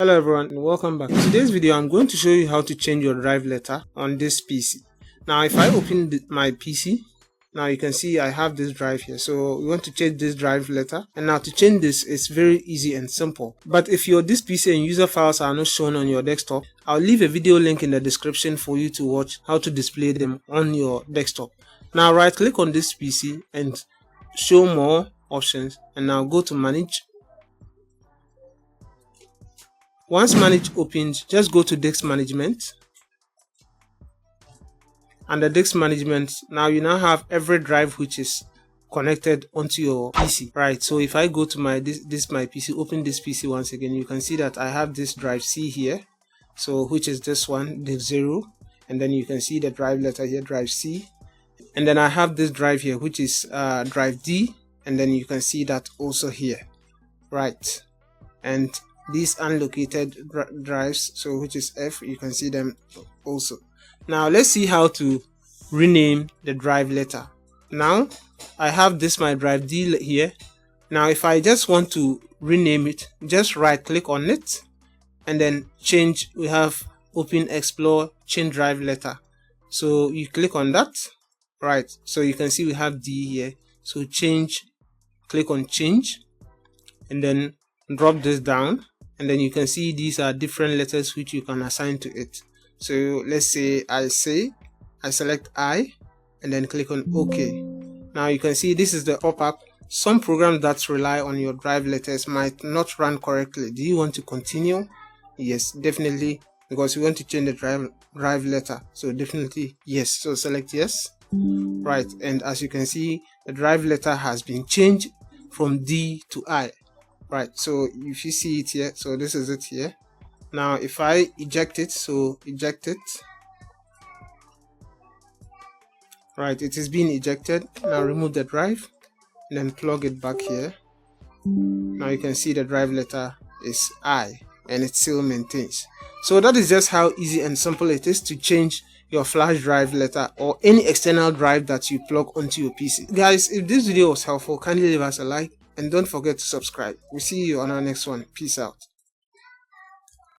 Hello everyone and welcome back. In today's video I'm going to show you how to change your drive letter on this PC. Now if I open my PC, now you can see I have this drive here. So we want to change this drive letter, and now to change this it's very easy and simple. But if your this PC and user files are not shown on your desktop, I'll leave a video link in the description for you to watch how to display them on your desktop. Now right click on this PC and show more options, and now go to manage. Once manage opens, just go to disk management. Under disk management, now you now have every drive which is connected onto your PC, right? So if I go to my my PC, open this PC once again, you can see that I have this drive C here, so which is this one, div 0, and then you can see the drive letter here, drive C, and then I have this drive here which is drive D, and then you can see that also here, right? And these unlocated drives, so which is F, you can see them also. Now let's see how to rename the drive letter. Now I have this my drive D here. Now if I just want to rename it, just right click on it and then change. We have open explore, change drive letter, so you click on that, right? So you can see we have D here, so change, click on change and then drop this down, and then you can see these are different letters which you can assign to it. So let's say I select I and then click on OK. Now you can see this is the pop-up. Some programs that rely on your drive letters might not run correctly. Do you want to continue? Yes, definitely, because we want to change the drive letter, so definitely yes. So select yes, right? And as you can see, the drive letter has been changed from D to I. Right, so if you see it here, so this is it here. Now if I eject it, so eject it, right, it is being ejected. Now remove the drive and then plug it back here. Now you can see the drive letter is I and it still maintains. So that is just how easy and simple it is to change your flash drive letter or any external drive that you plug onto your PC. Guys, if this video was helpful, kindly leave us a like and don't forget to subscribe. We'll see you on our next one. Peace out.